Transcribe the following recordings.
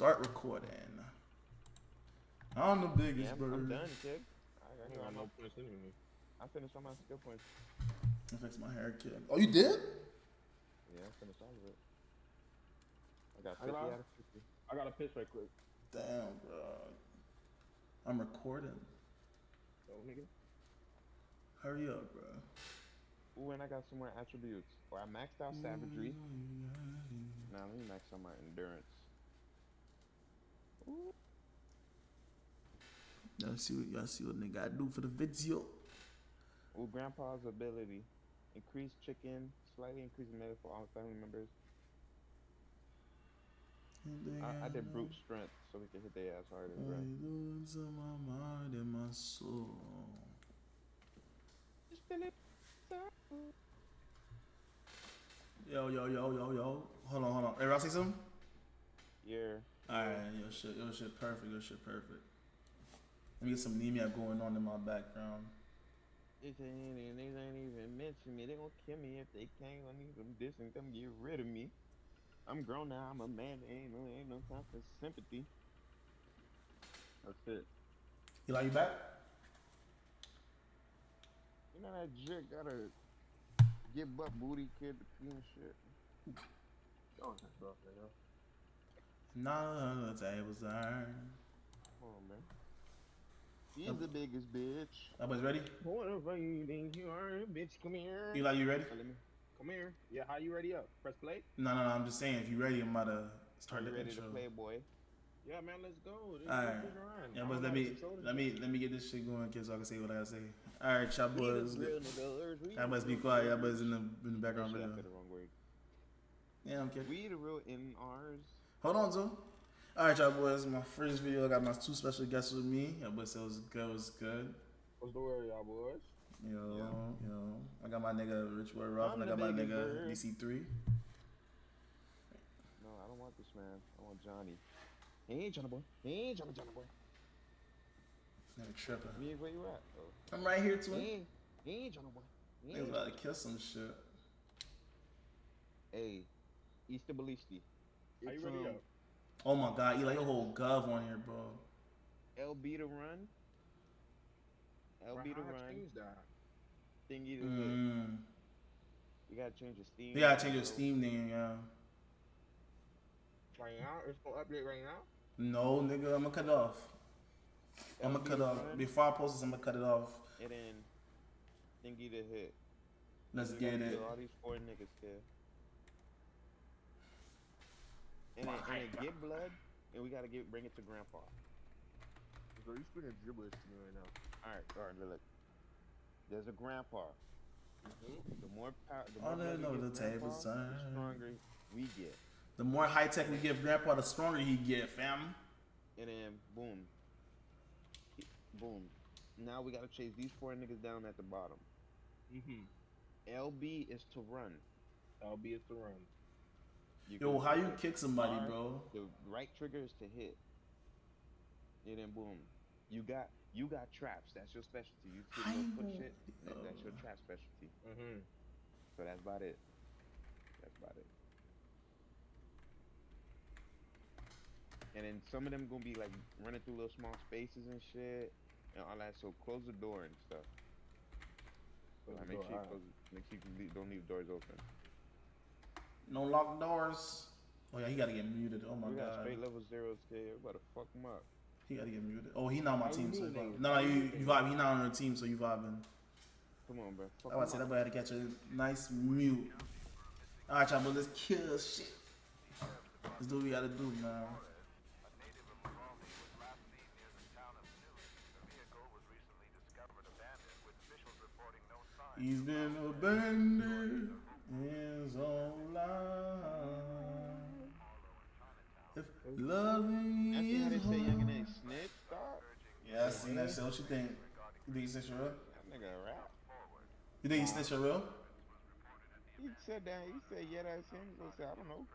Start recording. I'm the biggest bird. I'm done, kid. I ain't got no points anyway. I finished all my skill points. I fixed my hair, kid. Oh, you did? Yeah, I finished all of it. I got 50 out of 50. I got a pitch right quick. Damn, bro. I'm recording. So, nigga. Hurry up, bro. Ooh, and I got some more attributes. Or I maxed out savagery. Now let me max out my endurance. Ooh. Y'all see what nigga gotta do for the video. Ooh, grandpa's ability. Increase chicken. Slightly increase melee for all family members. I did brute strength so we can hit their ass harder, bro. Into my mind and my soul. Yo. Hold on. Hey, Ross, see something? Yeah. Alright, your shit perfect. Let me get some Nemia going on in my background. They ain't even mention me. They gonna kill me if they can't. I need them this and come get rid of me. I'm grown now. I'm a man. Ain't no time for sympathy. That's it. You like you back? You know that jerk gotta get butt booty kid to pee and shit. Don't touch stuff, nigga. None of the tables turn. Come on, man. He's the biggest bitch. Everybody's ready? Whatever you think you are, bitch, come here. Eli, you ready? Come here. Yeah, how you ready up? Press play? No. I'm just saying, if you ready, I'm about to start the ready intro. to play, boy? Yeah, man, let's go. Alright. Yeah, but let me get this shit going, kids, so I can say what I gotta say. Alright, y'all boys. Y'all boys be quiet. Y'all boys in the background video. Yeah, I'm kidding. We the real NRs. Hold on, too. Alright, y'all boys. My first video, I got my two special guests with me. Y'all boys said it was good. What's the word, y'all boys? Yo. I got my nigga Rich Boy Ruff, and I got my nigga DC3. No, I don't want this man. I want Johnny. He ain't Johnny boy. Johnny boy. Nigga tripping. Where you at? Oh. I'm right here, too. He ain't Johnny boy. Niggas about to kill some shit. Hey, Easter Ballisti. Are you ready up? Oh my god, Eli, your whole gov on here, bro. LB to run. LB to run. Thingy to hit. You gotta change your Steam. You gotta change your Steam name, yeah. Right now? It's gonna update right now? No, nigga, I'm gonna cut it off. I'm gonna cut it off. Before I post this, I'm gonna cut it off. And then thingy to hit. Let's get it. All these 4 niggas here. And then get blood, and we gotta bring it to Grandpa. So you speaking gibberish to me right now. Alright, look. There's a Grandpa. The more power, the Oh, more no, the tables turn. The stronger we get. The more high tech we give Grandpa, the stronger he get, fam. And then boom. Now we gotta chase these 4 niggas down at the bottom. LB is to run. LB is to run. Yo, how you kick somebody, bro? The right trigger is to hit. And then boom. You got traps. That's your specialty. You put shit. That's your trap specialty. So that's about it. And then some of them gonna be like running through little small spaces and shit and all that. So close the door and stuff. So make sure you don't leave doors open. No locked doors. Oh yeah, he gotta get muted. Oh my god. We got straight level 0s here. We gotta fuck him up. He gotta get muted. Oh, he not on my team, so you vibe. He not on your team, so you vibing. Come on, bro. I would say that boy had to catch a nice mute. Alright, y'all, but let's kill shit. Let's do what we gotta do, man. He's been abandoned in his own life. If loving I think how they is say young hard. and they snitch, dog. Yeah, I seen that shit. What you think? You think he snitched real? That nigga a rap. You think he snitched real? He said that. He said, yeah, that's him. He said, I don't know.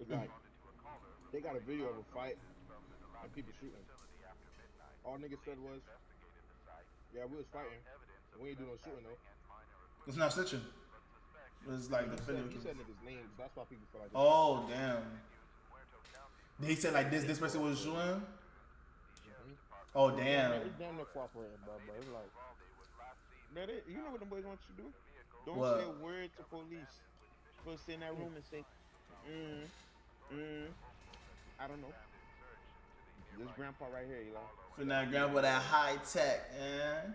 It's like, they got a video of a fight and people shooting. All niggas said was, yeah, we was fighting. We ain't do no shooting though. It's not snitching. It's like the You video. said niggas' names. That's why people feel like. Oh damn. They said like this person was shooting. Mm-hmm. Oh damn. It's damn near cooperating, bro. But it's like, Man, you know what them boys want you to do? Don't What? say a word to police. Supposed to sit in that room and say, I don't know. This grandpa right here, Eli. For that grandpa, that high tech, man.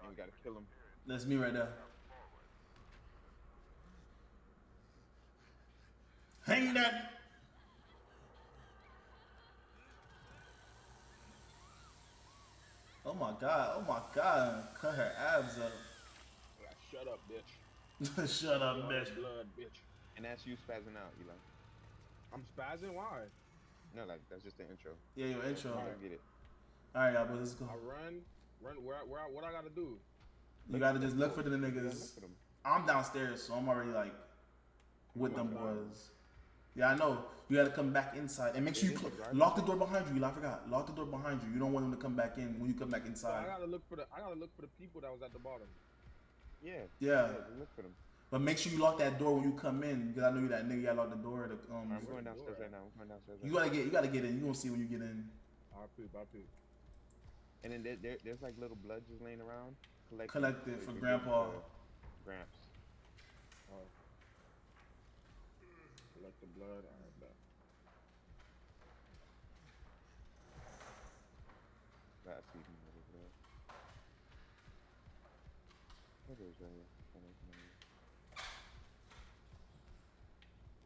And we gotta kill him. That's me right there. Hang that. Oh my god. Cut her abs up. like, shut up, bitch. Shut up, Blood, bitch. blood, bitch. And that's you spazzing out, Eli. I'm spazzing. Why? No, like that's just the intro. Yeah, your intro. I don't get it. Alright, y'all, boys, let's go. I run. What I gotta do? You gotta just look for the Yeah, niggas. look for them. I'm downstairs, so I'm already like with them boys. Yeah, I know. You gotta come back inside and make sure you lock the door behind you. I forgot. Lock the door behind you. You don't want them to come back in when you come back So inside. I gotta look for the people that was at the bottom. Yeah. Look for them. But make sure you lock that door when you come in, because I know you that nigga. You gotta lock the door. I'm going downstairs right now. I'm going downstairs. You gotta get in. You gonna see when you get in. I poop. And then there's like little blood just laying around. Collect it for Grandpa. Gramps. Oh. Collect the blood. Alright, bet. That's even better, bro. What is right here?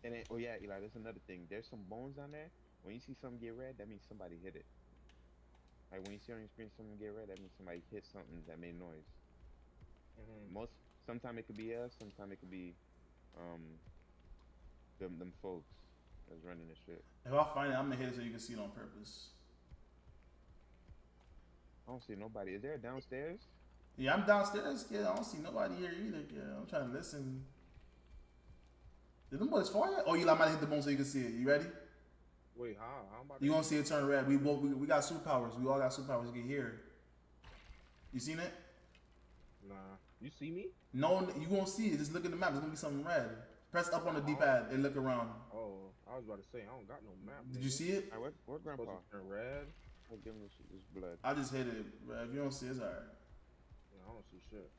And then, oh yeah, Eli, there's another thing. There's some bones on there. When you see something get red, that means somebody hit it. Like when you see on your screen something get red, that means somebody hit something that made noise. Sometimes it could be us, sometimes it could be them folks that's running the shit. If I find it, I'm gonna hit it so you can see it on purpose. I don't see nobody. Is there a downstairs? Yeah, I'm downstairs. Yeah, I don't see nobody here either. Yeah, I'm trying to listen. Did them boys fall yet? Oh, Eli might hit the bone so you can see it. You ready? Wait, how? I'm about You gonna see it turn red. We got superpowers. We all got superpowers. You can hear. You seen it? Nah. You see me? No, you gonna see it. Just look at the map. There's gonna be something red. Press up on the D-pad and look around. Oh, I was about to say I don't got no map. Did you see it? Alright, where's Grandpa? Supposed to turn red. I'll give him this blood. I just hit it, bro. If you don't see it, it's alright. Yeah, I don't see shit.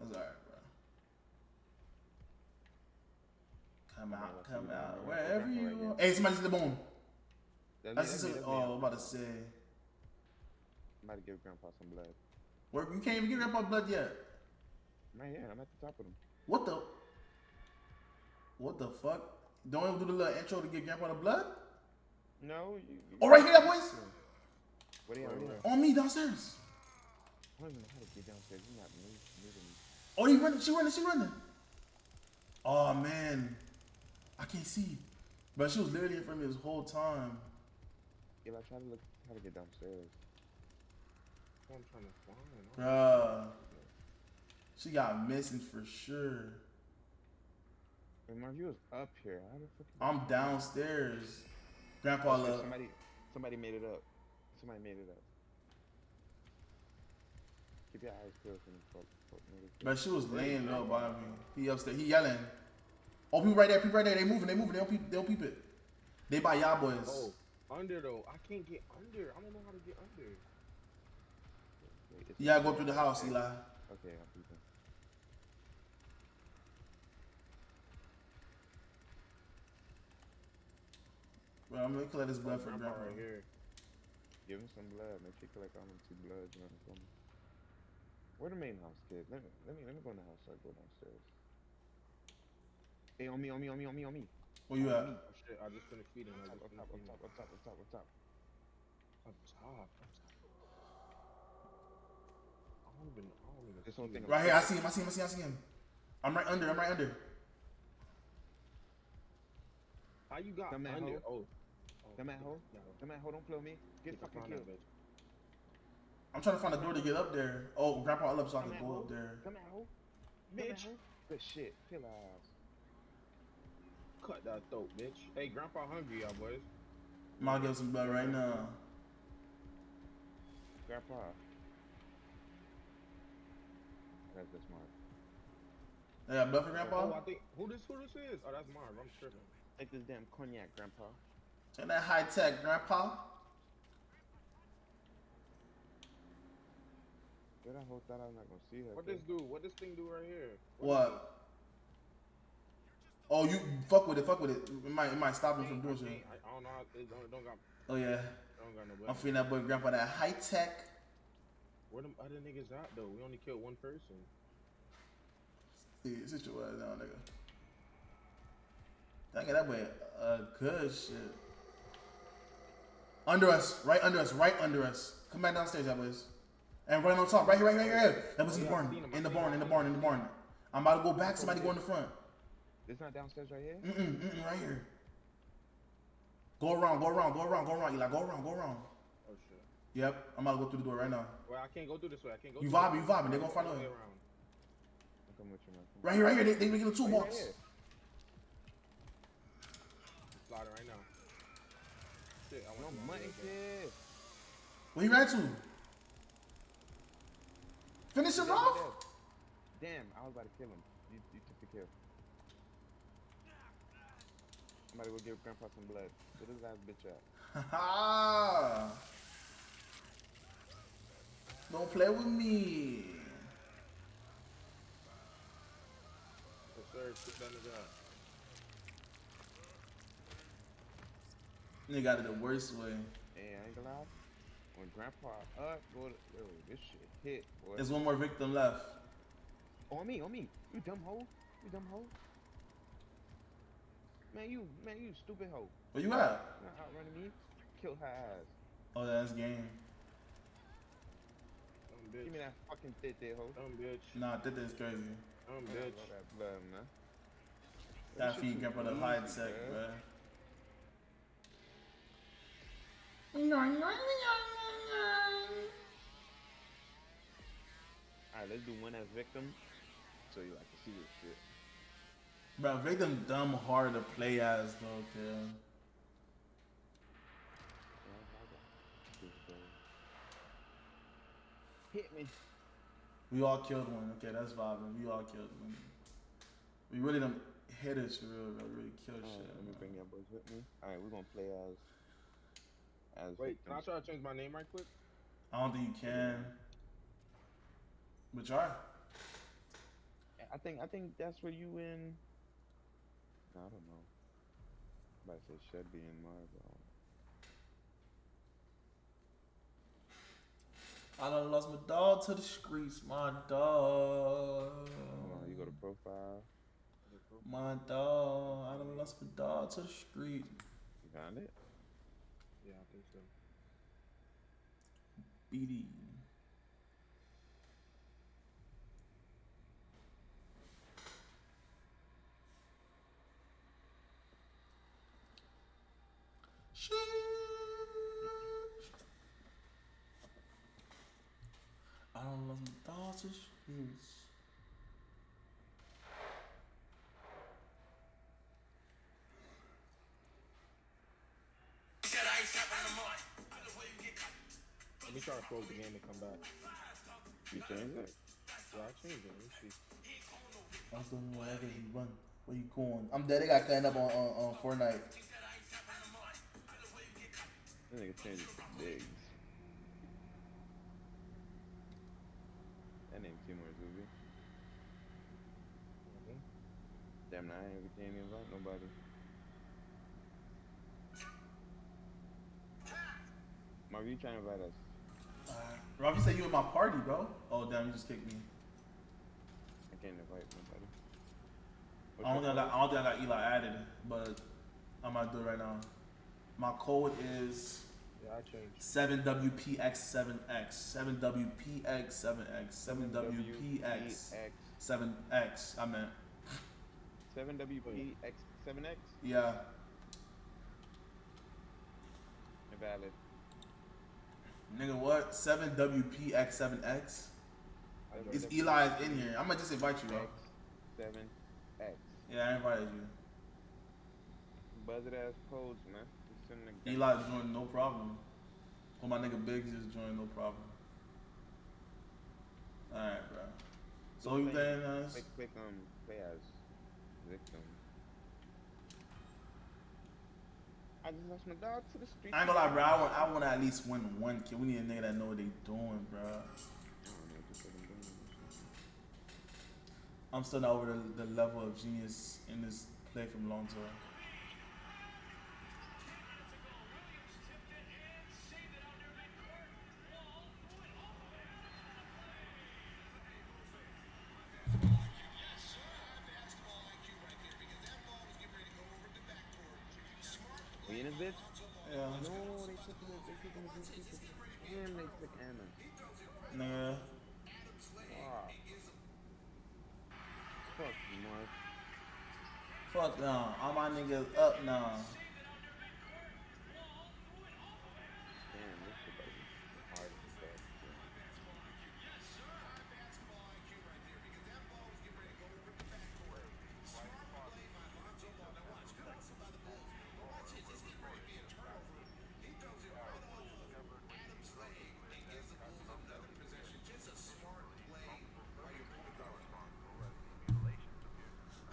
That's alright, bro. Come out. Wherever you are. Hey, somebody see the bone. That's me. I'm about to say. I'm about to give Grandpa some blood. You can't even get Grandpa blood yet. Right here, I'm at the top of him. What the fuck? Don't even do the little intro to get Grandpa the blood? No, Oh, right here, boys. What are you On me downstairs. I don't even know how to get downstairs. You're not moving. Oh, he running. She running. Oh man, I can't see. But she was literally in front of me this whole time. Yeah, I try to look how to get downstairs. I'm trying to find. Bruh. She got missing for sure. And my view is up here. How the fuck? I'm downstairs. Grandpa love. Somebody made it up. Somebody made it up. Keep your eyes peeled for the fuck niggas. But she was laying low by me. He upstairs. He yelling. Oh, people right there. They moving. They don't peep it. They by y'all boys. Oh, under though. I can't get under. I don't know how to get under. You gotta go through the house, Eli. Okay, I'm peeping. Bro, I'm gonna collect this blood for Grandpa. Right here. Give him some blood. Make sure you collect all them 2 bloods. You know what I'm saying? Where the main house, kid? Let me go in the house so I go downstairs. Hey, on me. Where you at? Oh shit! I just finished feeding. Up top. I don't even This whole thing. Right here. I see him. I'm right under. How you got Come at under? hoe. Oh. Come at hoe. No. Come at hoe. Don't play with me. Get fucking killed. I'm trying to find a door to get up there. Oh, Grandpa all up so I can go up there. Come at hoe. Bitch. Good shit. Kill ass. Cut that throat, bitch. Hey, Grandpa hungry, y'all boys. I'm gonna give him some blood right now. Grandpa. That's the smart. They got blood for Grandpa? Oh, I think who this is? Oh, that's Marv. I'm tripping. Take this damn cognac, Grandpa. Check that high tech, Grandpa. Dude, I whole thought I was not gonna see her. What this do? What this thing do right here? What? Oh, you fuck with it. It might stop him from doing shit. I don't know. It don't got. Oh yeah. Don't got no I'm feeling that boy Grandpa that high tech. Where them other niggas at though? We only killed one person. See, sit your ass down, nigga. Dang, that boy good shit. Under us, right under us. Come back downstairs, that boys. And right on top, right here. That was in the barn. In the barn. I'm about to go back. Somebody go in the front. It's not downstairs right here? Right here. Go around, Eli. Go around. Oh shit. Yep, I'm about to go through the door right now. Well, I can't go through this way. I can't go. You vibing. They're gonna find out. I'll come with you, man. Right here. They making a toolbox. Right Sliding right now. Shit, I want no money, kid. Where he ran to? Finish him off? Damn, I was about to kill him. You took the kill. I'm about to go give Grandpa some blood. Get his ass bitch out. Ha. Don't play with me. Yes, sir. Sit that nigga out. Nigga got it the worst way. Hey, I ain't gonna lie. When Grandpa up, boy, yo, this shit hit, boy. There's one more victim left. On me. You dumb hoe. Man, you stupid hoe. Where you at? You not outrunning me. Kill her ass. Oh, that's game. Bitch. Give me that fucking tit, hoe. Bitch. Nah, that is crazy. Bitch. That blood, man. That feed Grandpa the high tech, bruh. Alright, let's do one as victim. So you like to see this shit. Bro, victim dumb hard to play as though, kid. Hit me. We all killed one. Okay, that's vibing. We all killed one. We really done hit us for real, bro. Really killed shit. Let me bring your boys with me. Alright, we're gonna play as Wait, victims. can I try to change my name right quick? I don't think you can. But try. I think that's where you in. I don't know. I'm about to say should be in Marvel. I done lost my dog to the streets, my dog. You go to profile. My dog. I done lost my dog to the street. You found it? Yeah, I think so. BD. I don't love my daughter's streets. Let me try to close the game and come back. You changed it? Yeah, I changed it. Let me see. I'm doing whatever you run. Where you going? I'm dead. They got cleaned up on Fortnite. That nigga changed it to Diggs. That name Timor Zuby. Damn, now I can't invite nobody. Marv, you trying to invite us? Rob, you said you in my party, bro. Oh damn, you just kicked me. I can't invite nobody. I don't think I got Eli added, but I'm about to do it right now. My code is Yeah, I changed. 7WPX7X. 7WPX7X. 7WPX7X. I meant. 7WPX7X? Yeah. Invalid. Nigga, what? 7WPX7X? It's Eli's in here. I might just invite you, bro. 7X. Yeah, I invited you. Buzzard ass codes, man. Just send the Eli joined, no problem. Well, my nigga Biggs just joined, no problem. Alright, bro. So you playing us? Click play as victim. I just lost my dog to the street. I ain't gonna lie, bro. I want to at least win one kill. We need a nigga that know what they doing, bro. I don't know what the fuck I'm doing. I'm still not over the level of genius in this play from Lonzo. We in this bitch? Yeah. No, they took him. Damn, they took Anna. Nigga. Wow. Fuck Mark. Fuck now. All my niggas up now. Damn, this shit better be hard as fuck.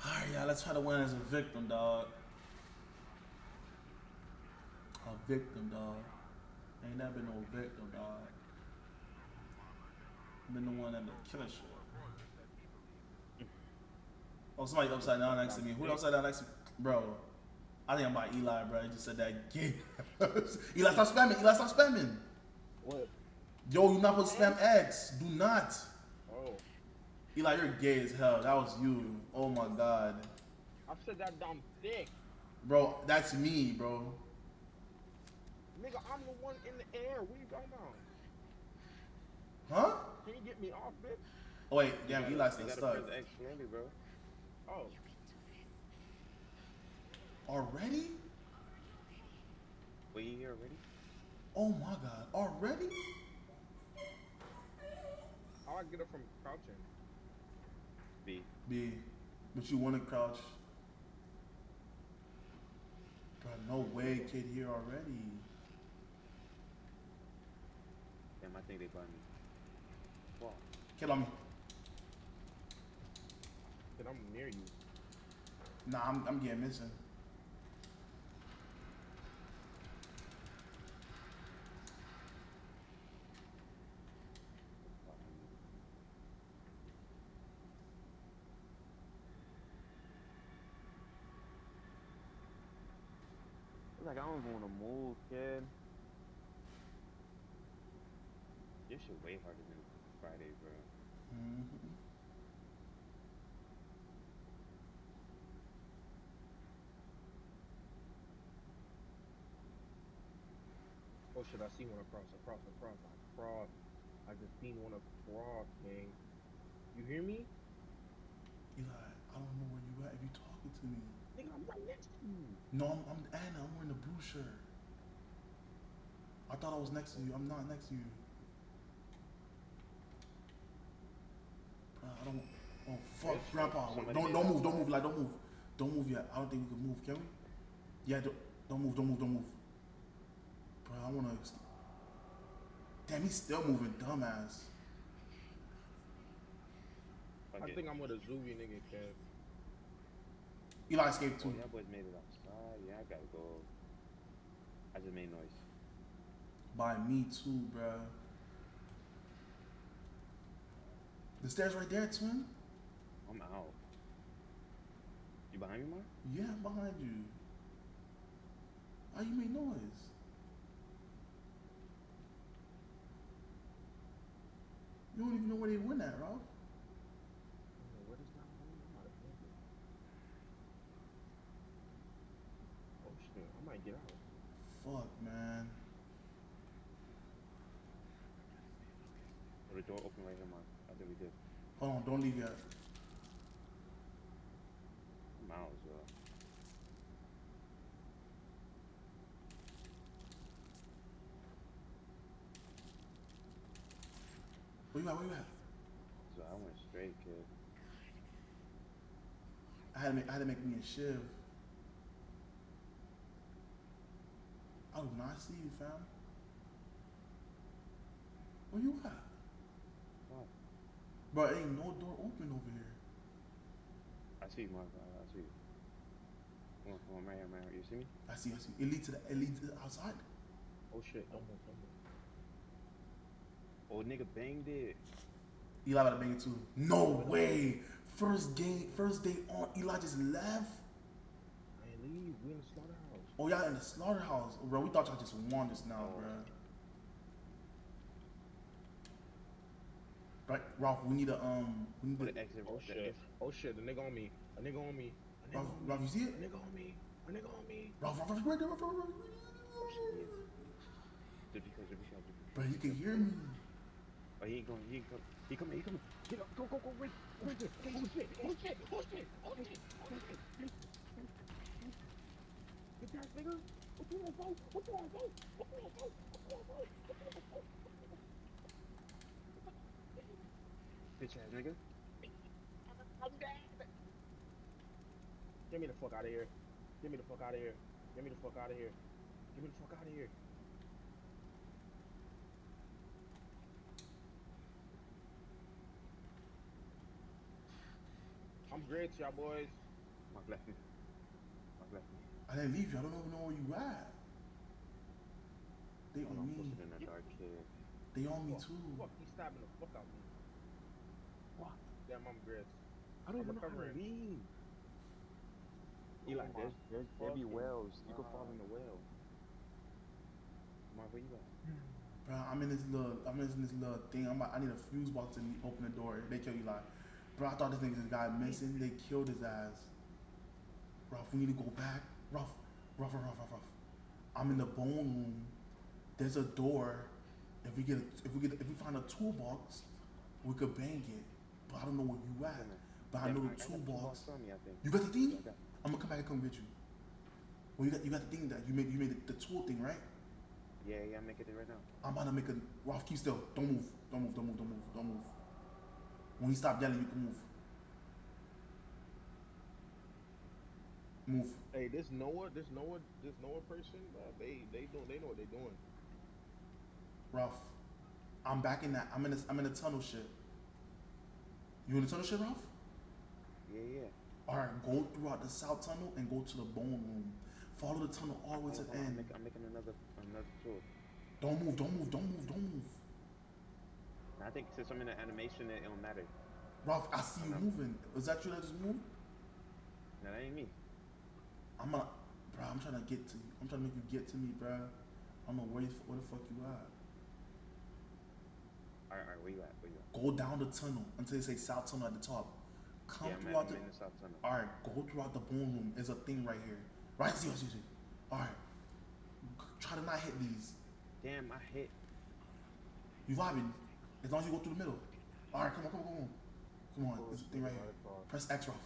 Alright, y'all. Let's try to win as a victim, dog. A victim, dog. Ain't never been no victim, dog. Been the one that been killing shit. Oh, somebody upside down next to me. Who upside down next to me? Bro. I think I'm by Eli, bro. He just said that gay. Eli, stop spamming. Eli, stop spamming. What? Yo, you're not supposed to spam X. Do not. Oh. Eli, you're gay as hell. That was you. Oh my god. I said that dumb thick. Bro, that's me, bro. Nigga, I'm the one in the air. What are you talking about? Huh? Can you get me off, bitch? Oh wait, damn, Eli's still You gotta stuck. press X slowly, bro. Oh. Already? Wait, you here already? Oh my god, already? How I get up from crouching? B. B, but you want to crouch. Bro, no way, kid here already. Damn, I think they got me. Wow. Kid on me. Then I'm near you. Nah, I'm getting missing. It's like I don't even want to move, kid. This shit way harder than Friday, bro. Mm-hmm. Oh shit, I see one across. I just seen one across, gang. You hear me? Eli, I don't know where you at if you talking to me. Nigga, I'm right next to you. No, I'm Anna, I'm wearing the blue shirt. I thought I was next to you. I'm not next to you. Bro, I don't. Oh fuck, Yes, Grandpa! Wait, don't move, like don't move yet. I don't think we can move. Can we? Yeah, don't move. Bro, I wanna. Damn, he's still moving, dumbass. I think I'm with a Zuby nigga, Kev. Eli escaped too. Oh, y'all boys made it outside. Yeah, I gotta go. I just made noise. By me too, bro. The stairs right there, twin. I'm out. You behind me, Mark? Yeah, behind you. Why you make noise? You don't even know where they went at, Ralph. What is that? I'm out of here. Oh shit, I might get out. Fuck, man. Oh, the door open right here, Mark. I think we did. Hold on, don't leave yet. I'm out as well. Where you at? So I went straight, kid. I had to make me a shiv. I do not see you, fam. Where you at? What? Bro, ain't no door open over here. I see you, motherfucker. I see you. Come on, right here, man. You see me? I see. It leads to the outside. Oh shit, don't move. Oh nigga banged it. Eli about to bang it too. No way. First day on. Eli just left. I ain't leave. We in the slaughterhouse. Oh, y'all in the slaughterhouse, bro. We thought y'all just won this now, bro. Right, Ralph. We need a We need What to. the exit? Oh shit. Oh shit. The nigga on me. A nigga on me. A nigga on me. Ralph, you see it? A nigga on me. A nigga on me. Ralph, right there, Ralph. Oh shit, yeah. Just because. Bro, you can hear me. Oh, he ain't going. He coming. Get up. Go. Wait. Oh shit. Get that nigga. What you want, bro? Bitch ass nigga. I'm dead. Get me the fuck out of here. Get me the fuck out of here. Get me the fuck out of here. Get me the fuck out of here. I'm great, y'all boys. Mark left me. I didn't leave you. I don't even know where you at. They on I'm me. posted in that dark kid. They on me too. Fuck, he's stabbing the fuck out of me. What? Damn, I'm great. I don't I'm even know how to recovering. leave. Eli, Oh there be fucking wells. You can God. fall in the well. Mark, where you at? Bro, I'm in this little thing. I need a fuse box to open the door. They kill Eli. Bro, I thought this guy missing. They killed his ass. Ralph, we need to go back. Ralph. I'm in the bone room. There's a door. If we find a toolbox, we could bang it. But I don't know where you at. But I know the toolbox. On me, I think. You got the thing? Yeah, I'm gonna come back and come get you. Well, you got the thing that you made the tool thing, right? yeah, I'm making it right now. I'm about to make a. Ralph, keep still. Don't move. When he stop yelling, you can move. Move. Hey, this Noah person, they know what they're doing. Ralph, I'm back in that. I'm in the tunnel shit. You in the tunnel shit, Ralph? Yeah. All right, go throughout the south tunnel and go to the bone room. Follow the tunnel all the way to the end. I'm making another tool. Don't move. I think since I'm in the animation, it don't matter. Ralph, I see you moving. Was that you that just moved? No, that ain't me. I'm trying to get to you. I'm trying to make you get to me, bro. I don't know where the fuck you at. All right, where you at? Go down the tunnel until they say south tunnel at the top. Come I'm throughout in the south tunnel. All right, go throughout the bone room. There's a thing right here. Right, see. All right, try to not hit these. Damn, I hit. You vibing? As long as you go through the middle. All right, come on. There's a thing right here. Press X, Ralph.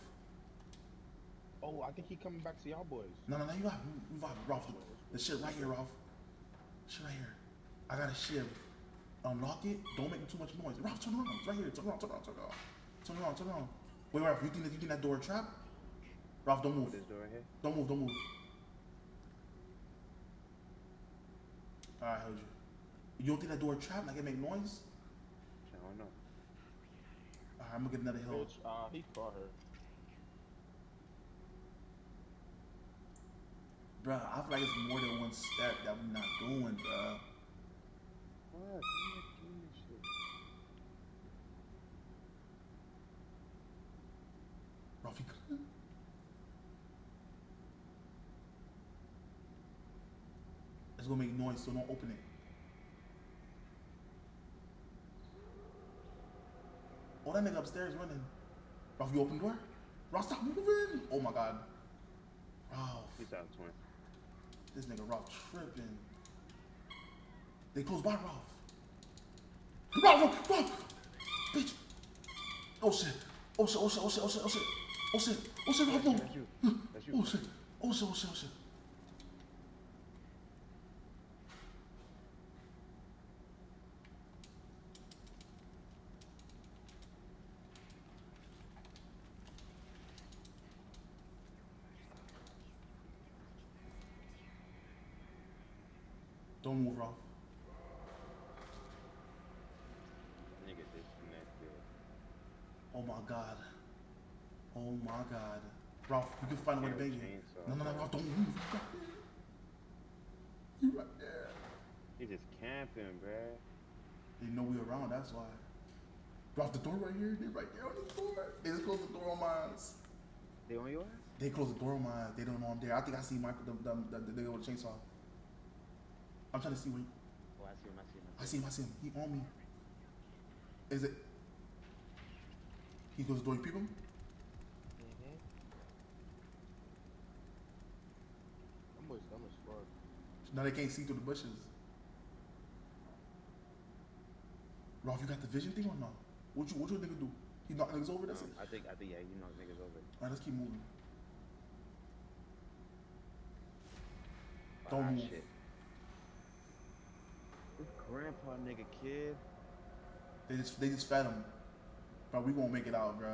Oh, I think he coming back to y'all boys. No, you vibing. You vibing, Ralph. The shit right here, Ralph. Shit right here. I got a shiv. Unlock it. Don't make too much noise. Ralph, turn around. It's right here. Turn around. Wait, Ralph. You think that door a trap? Ralph, don't move. This door right here. Don't move. Alright, I heard you. You don't think that door a trap? Like it make noise? I don't know. Alright, I'm gonna get another hill. Bitch, he caught her. Bruh, I feel like it's more than one step that we're not doing, bruh. What? I'm not doing this shit. Ralph, you coming? It's gonna make noise, so don't open it. Oh, that nigga upstairs running. Ralph, you open the door? Ralph, stop moving! Oh my god. Ralph. He's out, twin. This nigga Ralph tripping. They close by Ralph. Ralph! Bitch! Oh shit, Ralph, no! That's you. Oh shit. Don't move, Ralph. Nigga disconnected. Oh my god. Oh my god. Ralph, you can find a way to bang it. Chainsaw, No, bro. Ralph, don't move. You right there. He just camping, bruh. They know we around, that's why. Ralph, the door right here. They right there on the door. They just closed the door on mine. They on your ass? They closed the door on mine. They don't know I'm there. I think I see Michael, the nigga with the chainsaw. I'm trying to see where Oh, I see him. I see him. He on me. Is it? He goes the door. You peep him? Mm-hmm. I'm always dumb as fuck. Now they can't see through the bushes. Ralph, you got the vision thing or no? What you nigga do? He knocked niggas over? That's it? I think, yeah, you knocked niggas over. Alright, let's keep moving. Don't move. Shit. This grandpa nigga kid. They just fed him. Bro, we gonna make it out, bro.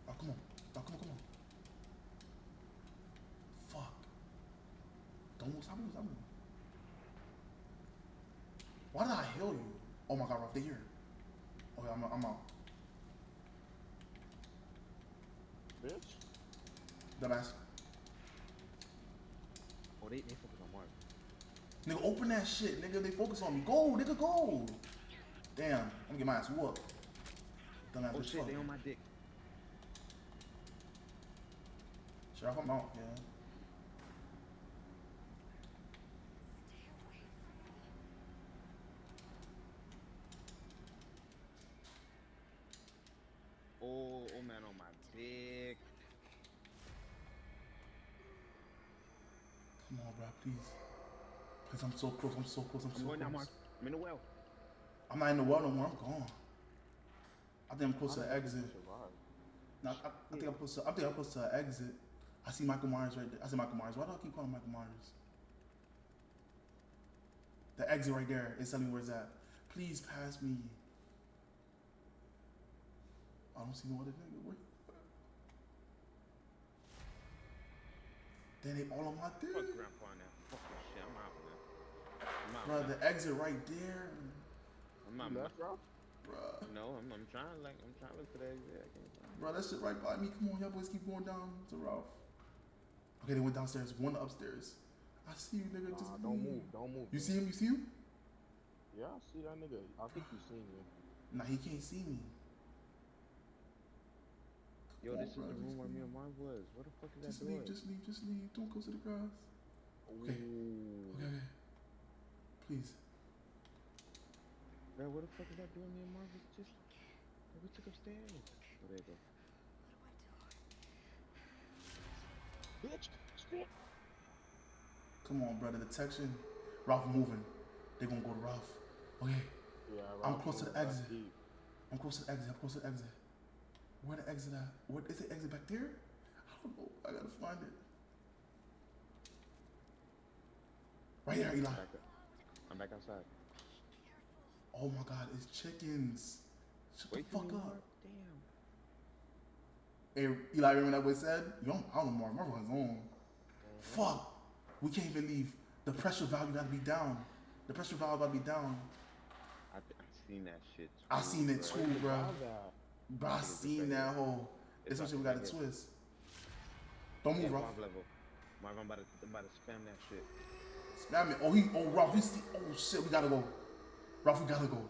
Oh, come on. Oh, come on. Fuck. Don't move. Stop moving. Why did I heal you? Oh my god, Ralph, they here. Okay, I'm out. Bitch. Dumbass. Oh, they focus on Mark. Nigga, open that shit. Nigga, they focus on me. Go, nigga, go. Damn, I'm gonna get my ass whooped. Dumbass Oh bitch, shit, fuck. they on my dick. Sheriff, I'm out, yeah. Oh man, on my dick. Come on, bro, please. Please, I'm so close. I'm going down, Mark. I'm in the well. I'm not in the well no more. I'm gone. I think I'm close to the exit. No, I think I'm close to the exit. I see Michael Myers right there. I see Michael Myers. Why do I keep calling Michael Myers? The exit right there. It's telling me where it's at. Please pass me. I don't see no other nigga. Where? Then they all on my dick. Fuck grandpa now. Fuck this shit. I'm out, man. I'm out. Bro, man. the exit right there. I'm out. You Man. left, Ralph? Bro. No, I'm trying to look for that exit. I can't find it. Bro, that shit right by me. Come on, y'all boys keep going down to Ralph. Okay, they went downstairs. One upstairs. I see you, nigga. Just Don't leave. move. Don't move. You see him? You see him? Yeah, I see that nigga. I think you seen me. Nah, he can't see me. Yo, Come on, this is bro, the room just where me leave. and Marv was. Where the fuck is that Just door? leave. Just leave. Don't go to the grass. Okay. Ooh. Okay. Please. Bro, where the fuck is that door me and Marv was just... We took upstairs. Oh, there you go. Bitch, spit. Come on, brother. Detection. Ralph moving. They gonna go to Ralph. Okay. Yeah, I'm Ralph close to moved the back exit. deep. I'm close to the exit. Where the exit at? What is the exit back there? I don't know. I gotta find it. Right there, Eli. I'm back outside. Oh my god, it's chickens. Shut the fuck up. Damn. Hey, Eli, remember that boy said? Yo, I don't know, Marv on his own. Fuck. We can't even leave. The pressure valve gotta be down. I seen that shit too. I seen it too, bro. How's that? Bro, I seen that hole. It's some shit we gotta twist. Don't move, Ralph. Marv, I'm about to spam that shit. Spam it. Ralph, oh shit, we gotta go. Ralph, we gotta go.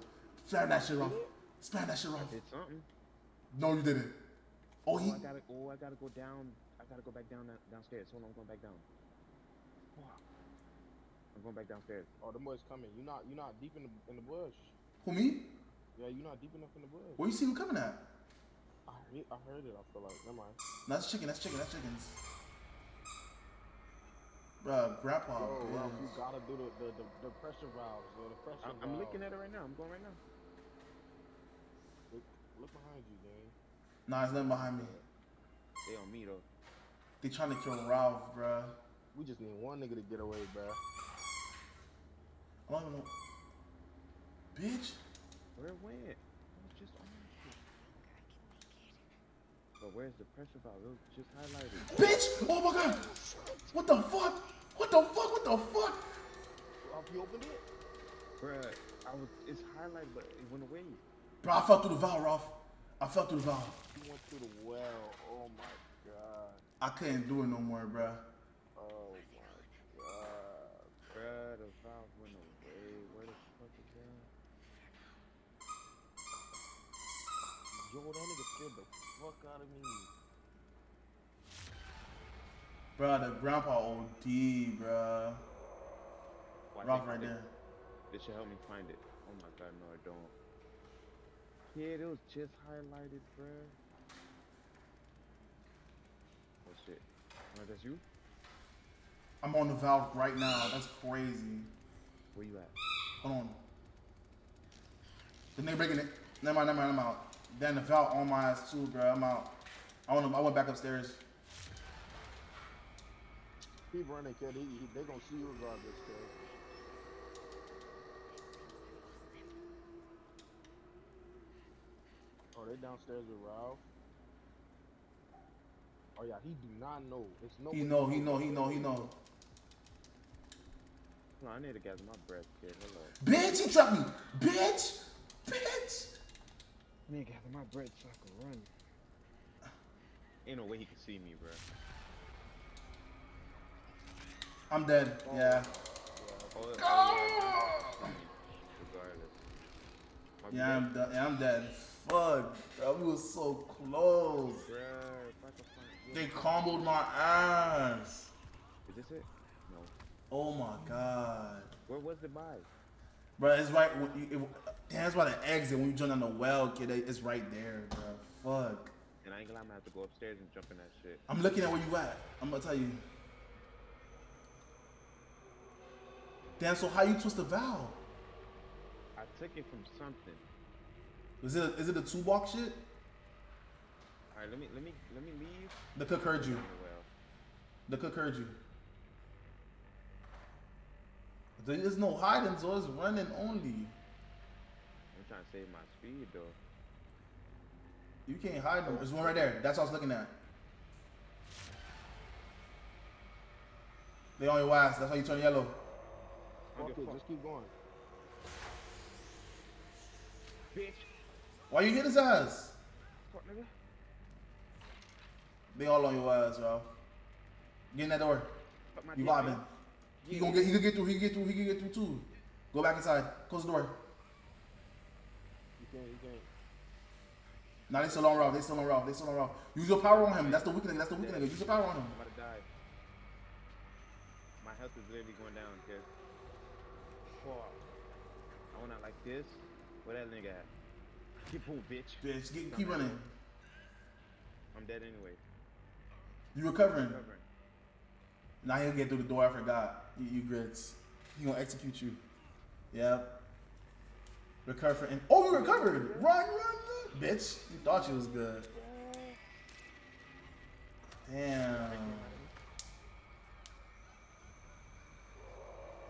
Spam that shit, Ralph. I did something. No, you didn't. Oh, I gotta go down. I gotta go back downstairs. Hold on, I'm going back down. I'm going back downstairs. Oh, the boy's coming. You not deep in the bush. Who, me? Yeah, you not deep enough in the bush. Where you see him coming at? I heard it. I feel like. Never mind. No, that's chickens. Bruh, grandpa. Yo, Ralph, you gotta do the pressure valves. Or the pressure valves. I'm looking at it right now. I'm going right now. Look behind you, gang. Nah, it's nothing behind me. They on me though. They trying to kill Ralph, bruh. We just need one nigga to get away, bruh. I don't even know. Bitch. Where it went? It was just on that shit. But where's the pressure valve? It was just highlighted. Bitch! Oh my god! What the fuck? Ralph, you opened it? Bruh, it's highlighted, but it went away. Bro, I fell through the valve, Ralph. I fell through the valve. You went through the well. Oh my god. I couldn't do it no more, bro. Oh my god. Bruh, the valve went away. Where the fuck is that? Yo, that nigga scared the fuck out of me. Bro, the grandpa OD, bro. Oh, I Ralph think right there. this should help me find it. Oh my god, no, I don't. Yeah, it was just highlighted, bruh. Oh shit. Oh, that's you? I'm on the valve right now. That's crazy. Where you at? Hold on. The nigga breaking it. Never mind, I'm out. Then the valve on my ass too, bro. I'm out. I went back upstairs. Keep running, kid. They gonna see you regardless, kid. Oh, they downstairs with Ralph. Oh yeah, he do not know. It's no. He know. No, I need to gather my breath, kid. Hello. Bitch, he trapped me. Bitch. I need to gather my breath so I can run. Ain't no way he can see me, bruh. I'm dead. Yeah. Regardless. Yeah, I'm dead. I'm dead. Fuck. That was so close. Bruh, if I can find... They comboed my ass. Is this it? No. Oh my god. Where was the buy? Bro, it's right. That's why the exit when you jump on the well, kid. It's right there, bro. Fuck. And I ain't gonna lie, I'm gonna have to go upstairs and jump in that shit. I'm looking at where you at. I'm gonna tell you. Damn. So how you twist the valve? I took it from something. Is it a toolbox shit? Alright, let me leave. The cook heard you. Well, The cook heard you. There's no hiding, so it's running only. I'm trying to save my speed though. You can't hide them. There's one right there. That's what I was looking at. They on your ass. That's why you turn yellow. Fuck it, just keep going. Bitch. Why you hit his ass? Fuck nigga. They all on your ass, bro. Get in that door. Fuck my You dick, vibing. man. He can get through too. Go back inside. Close the door. You can't. Nah, they still on Ralph. Use your power on him. That's the weak nigga. Use your power on him. I'm about to die. My health is literally going down, kid. Fuck. I went out like this. Where that nigga at? Get pulled, bitch. Bitch, keep running. I'm dead anyway. You recovering. Now he'll get through the door. I forgot. You grits. He gonna execute you. Yep. Recover. Oh, you recovered. Run. Bitch, you thought you was good. Damn.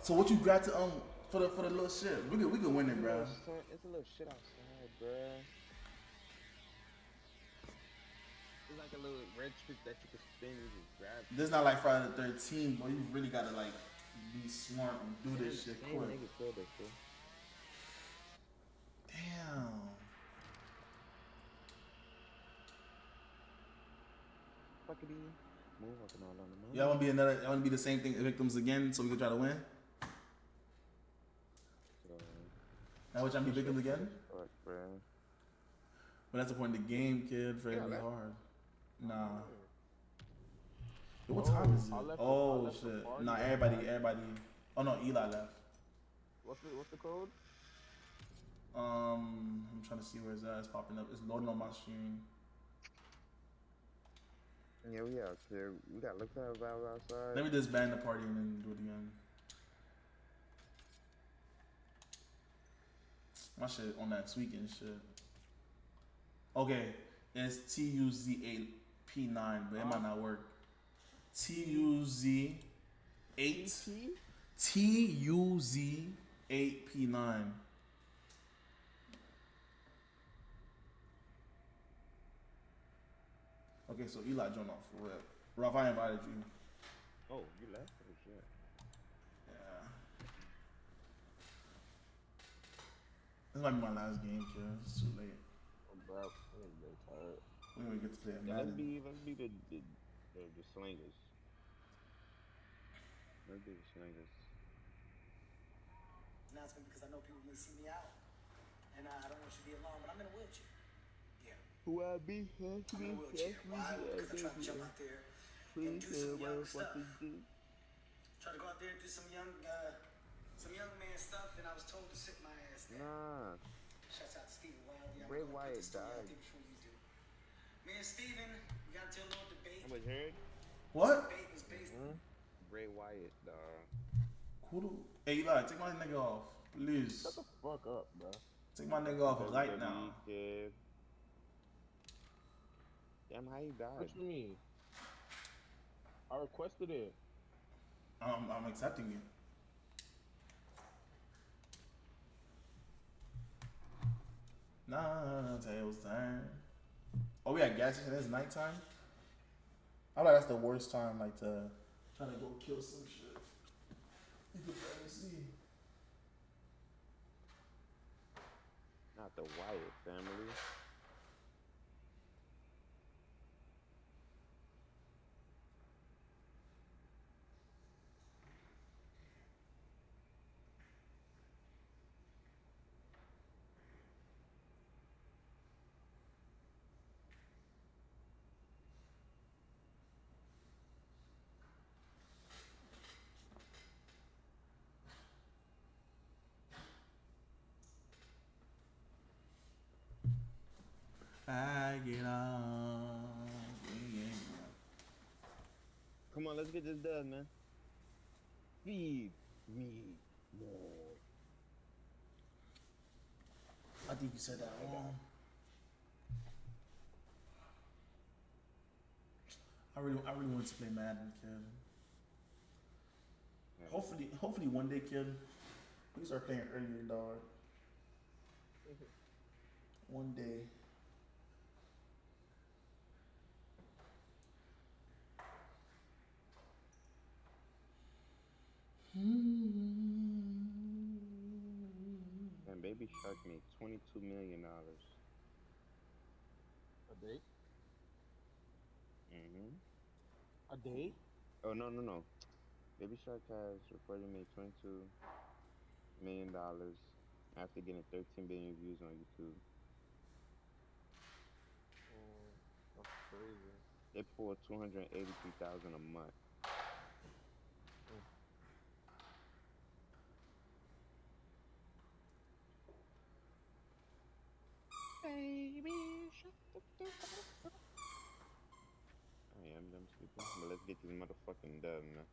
So what you got to for the little shit? We could win it, bro. It's a little shit outside, bruh. It's like a little red trick that you can spin and just grab. This is not like Friday the 13th, but you really gotta like be smart and do this shit quick. Nigga killed that shit. Damn. Fuckity. Move fucking all on the moon. Y'all wanna be the same thing victims again so we can try to win? So, Now what y'all be victims again? fuck, bruh. But that's the point of the game, kid, for it to be hard. Nah. Yo, what time is it? I left the Shit. party. Nah, everybody. Oh no, Eli left. What's the code? I'm trying to see where it's at. It's popping up. It's loading on my screen. Yeah, we out here. We gotta look for that valve outside. Let me just ban the party and then do it again. My shit on that tweaking shit. Okay, it's TUZ8P9, but it might not work. TUZ8 TUZ8P9. Okay, so Eli joined off for real. Ralph, I invited you. Oh, you left? Oh shit. Yeah. This might be my last game, kid. It's too late. Oh, bro, I'm getting tired. We don't even get to play a Yeah, let's Madden. be the slingers. Let's be the slingers. Announcement because I know people may see me out, and I don't want you to be alone, but I'm in a wheelchair. Yeah, Who I be? I'm in a wheelchair. Why? Because I try to jump out there and do some young stuff. Try to go out there and do some young man stuff, and I was told to sit my ass down. Nah. Shouts out to Stephen Wildy. I'm Bray gonna put Wyatt this story out died. there before you do. Me and Steven got into a little debate. How much heard? What? Debate was based Bray Wyatt, dog. Who do? Hey, Eli, take my nigga off, please. Shut the fuck up, bro. Take my nigga off right now. Kid. Damn, how he died? What you mean? I requested it. I'm accepting it. Nah, tails turn. Oh, we at gas station. It's nighttime. I feel like that's the worst time, like to try to go kill some shit. You can barely see. Not the Wyatt family. I get on. Yeah. Come on, let's get this done, man. Feed me more. I think you said that wrong. I really want to play Madden, kid. Hopefully one day, kid, we start playing earlier, dog. One day. And Baby Shark made $22 million. A date? Mm-hmm. A date? Oh, no. Baby Shark has reportedly made $22 million after getting 13 billion views on YouTube. That's crazy. They pulled 283,000 a month. Baby, shut the fuck up. I am dumb stupid. But let's get this motherfucking dub, man.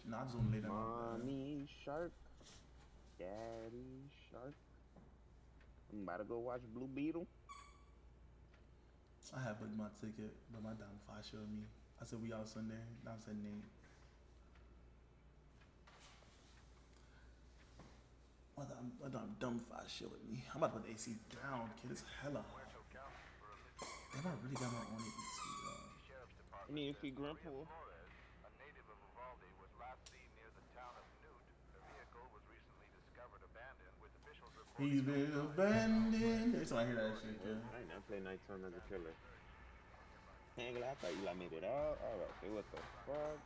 Nah, I just want to lay down. Mommy Shark. Daddy Shark. I'm about to go watch Blue Beetle. I have booked my ticket, but my dumb five showed me. I said we out Sunday. Now I said Nate. My dumb five showed me. I'm about to put the AC down, kid. It's hella hot. Damn, I really got my own AC, though. I need to see Grandpa. He's been abandoned. Every time I hear that shit, kid. I ain't never played Nighttime as a killer. Hang on, I thought Eli made it out. Alright, say what the fuck?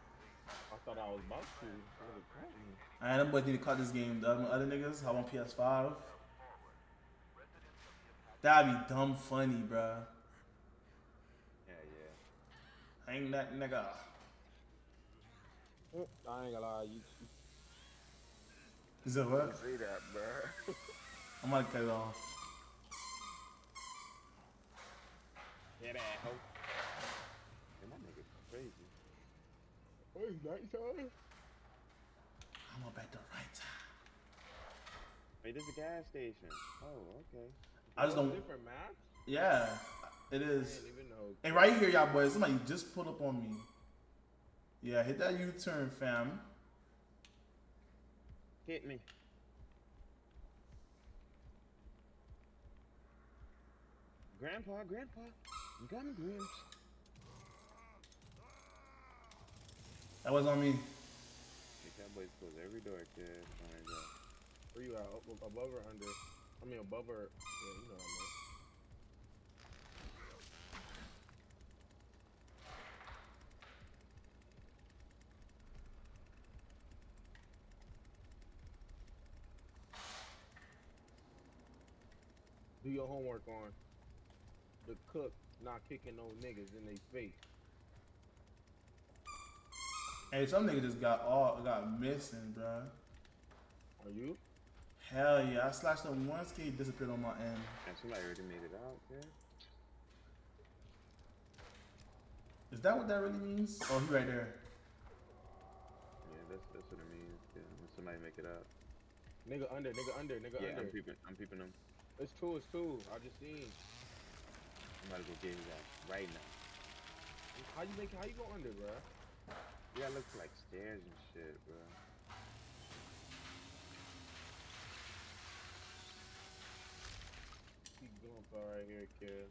I thought I was about to. Alright, them boys need to cut this game. The other niggas, I want PS5. That'd be dumb funny, bruh. Yeah. Hang that nigga. I ain't gonna lie, you Is that what? Say that, bruh. I'm gonna cut it off. Yeah, that hoe. Man, that nigga's crazy. What is nighttime? I'm up at the right time. Wait, this is a gas station. Oh, okay. I just don't. Different maps? Yeah, it I is. didn't even know. And right here, y'all boys, somebody just pulled up on me. Yeah, hit that U-turn, fam. Hit me. Grandpa, you got me, Grimps. That was on me. That boy's closed every door, kid. Find out. Where you at? Above or under? I mean, above or... Yeah, you know what I meant. Do your homework on the cook not kicking no niggas in their face. Hey, some niggas just got missing, bro. Are you? Hell yeah, I slashed him once, he disappeared on my end. And somebody already made it out, yeah. Is that what that really means? Oh, he right there. Yeah, that's what it means. Yeah, when somebody make it out. Nigga under. Yeah, I'm peeping them. It's two. I just seen. I'm about to go get his ass right now. How you go under, bro? You gotta look for like stairs and shit, bro. Keep going for right here, kid.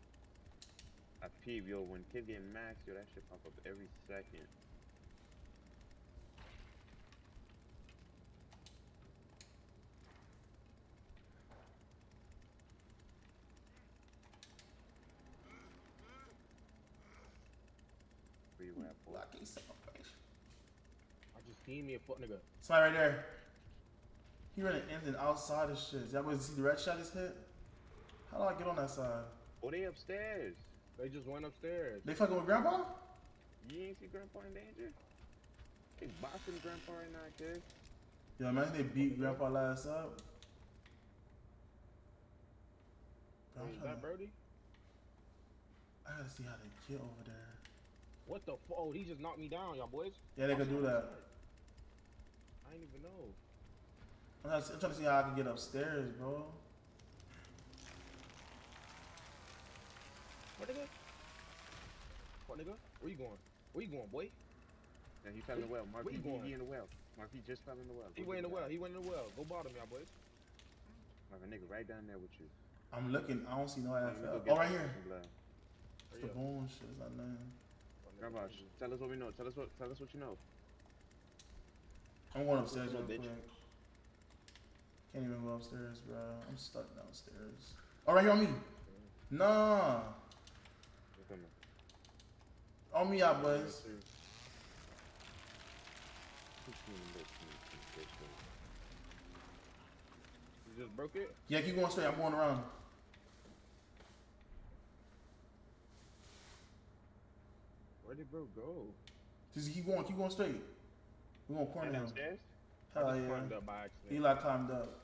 I peep, yo, when kids get max, yo, that shit pop up every second. Where you at, boy? Lucky celebration. I just seen me a foot nigga. Somebody right there. He running in and outside of shit. Y'all boys see the red shot just hit? How do I get on that side? Oh, they upstairs. They just went upstairs. They fucking with grandpa? You ain't see Grandpa in danger? They boxing Grandpa right now, kid. Yo, imagine they beat grandpa last up. Bro, Is that Birdie? I gotta see how they get over there. What the fuck? Oh, he just knocked me down, y'all boys. Yeah, they could do that. I didn't even know. I'm trying to see how I can get upstairs, bro. What nigga? What nigga? Where you going? Where you going, boy? Yeah, he fell in the well. Mark, where you going? He in the well. Mark, he just fell in the well. He went in the well. He went in the well. Go bottom, y'all boys. Mark, a nigga right down there with you. I'm looking. I don't see no Let me go AFL. get Oh, right here. some blood. It's the bone shit. It's not nothing. Grandpa, tell us what we know. Tell us what you know. I'm going upstairs real Bitch. quick. Can't even go upstairs, bro. I'm stuck downstairs. Oh, right here on me. Nah. You're coming. On me out, boys. You just broke it? Yeah, keep going straight. I'm going around. Where did bro go? Just keep going straight. We're gonna corner him. Downstairs? Hell I just yeah. climbed up by accident. Eli climbed up.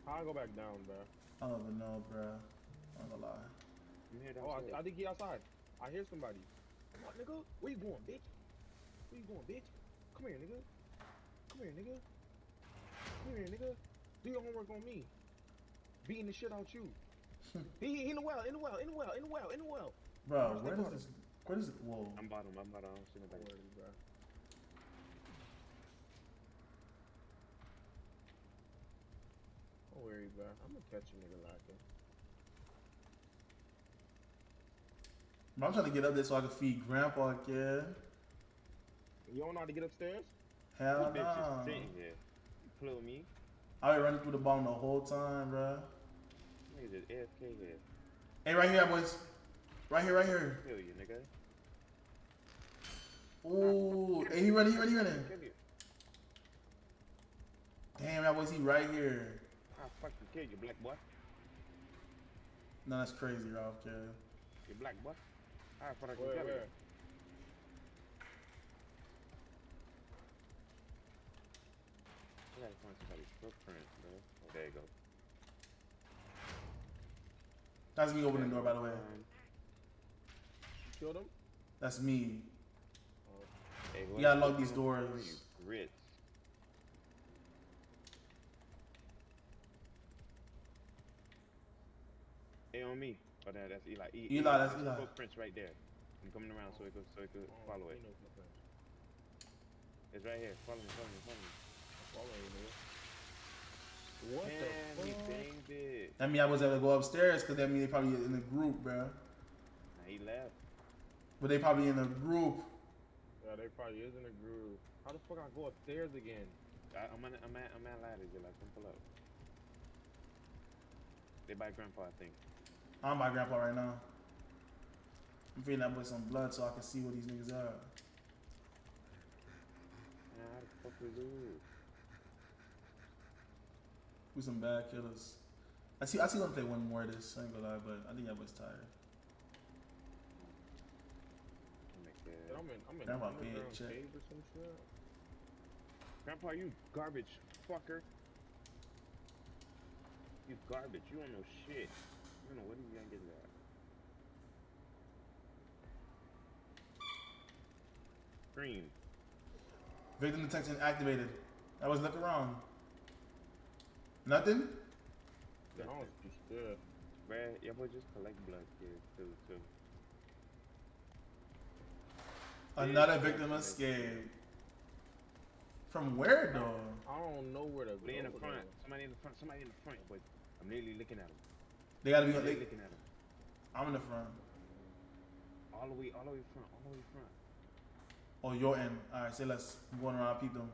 How I go back down, bro? I don't even know, bro. I'm gonna lie. I'm here Oh, downstairs. I think he outside. I hear somebody. Come on, nigga. Where you going, bitch? Where you going, bitch? Come here, nigga. Come here, nigga. Come here, nigga. Do your homework on me. Beating the shit out you. he in the well, in the well. Bro, where does it? Whoa. I'm bottom. I don't see nobody. Don't worry, bro. Don't worry, bro. I'm gonna catch a nigga lacking. Bro, I'm trying to get up there so I can feed grandpa again. You don't know how to get upstairs? Hell This bitch no. is sitting here. You play with me? I been running through the bottom the whole time, bro. Nigga just AFK here. Hey, right here, boys. Right here. Kill you, nigga. Ooh, hey, he running. Kill you. Damn, that boys, he right here. I'll fucking kill you, black boy. No, that's crazy, Ralph, kid. You black boy. I'll fucking Where? kill you. I gotta find somebody's footprint, bro. Oh, there you go. That's me opening the door, by the way. Killed him? That's me. Hey, You gotta lock these doors. You grits. Hey, on me. Oh, that's Eli. Eli, that's Eli. Footprints right there. I'm coming around so it could follow it. He knows my friends. It's right here. Follow me. I'm following you, nigga. What the He fuck? banged it. That mean I was able to go upstairs because that mean they probably in the group, bro. Nah, he left. But they probably in the group. Yeah, they probably is in a groove. How the fuck I go upstairs again? I'm at ladders. You're like, come pull up. They by grandpa, I think. I'm my grandpa right now. I'm feeding that boy some blood so I can see what these niggas are. Man, how the fuck we lose? We some bad killers. I see them play one more of this, I ain't gonna lie, but I think that boy's tired. I'm in Grandpa underground paid, check. cave or some shit. Grandpa, you garbage fucker. You garbage. You don't know shit. You don't know what are you gonna get that. Green. Victim detection activated. I was looking around. Nothing? I don't be scared. Bruh, your boy just collect blood kids too. Another victim escaped. From where though? I don't know where to go. They in the front. though. Somebody in the front, boy. I'm literally looking at him. They gotta be Literally they, looking at him. I'm in the front. All the way front. Oh, you're in. Alright, say less. I'm going around, peep them.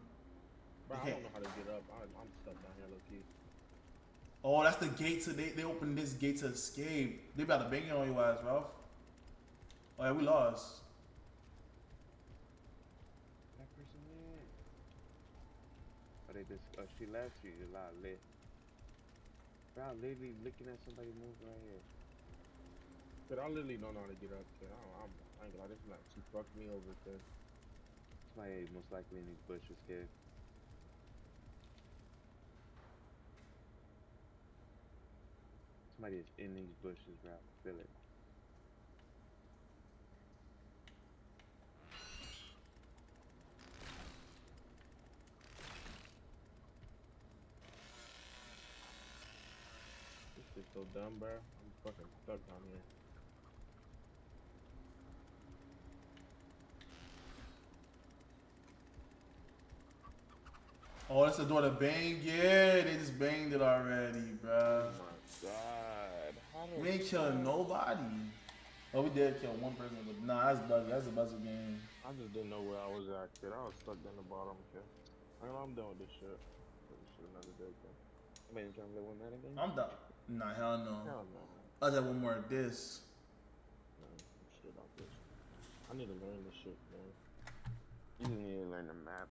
Bro, I Okay. don't know how to get up. I'm stuck down here, low key. Oh, that's the gate to they opened this gate to escape. They about to bang it on your ass, Ralph. Oh yeah, we lost. That person in. Oh, they just, she left you. A lot lit. Bro, I'm literally looking at somebody move right here. But I literally don't know how to get up, kid. I ain't gonna lie, this is like, she fucked me over, kid. Somebody most likely in these bushes, kid. Somebody is in these bushes, bro. Feel it. This shit's so dumb, bro. I'm fucking stuck down here. Oh, that's the door to bang. Yeah, they just banged it already, bruh. Oh my god. How the We ain't killing nobody. Oh, we did kill one person, but nah, that's buzzer. That's a buzzer game. I just didn't know where I was at, kid. I was stuck down the bottom, kid. I'm done with this shit. This shit another day, kid. Somebody trying to play one man again? I'm done. Nah, hell no. Hell no. I'll have one more of this. Man, I'm straight off this. I need to learn this shit, man. You just need to learn the map.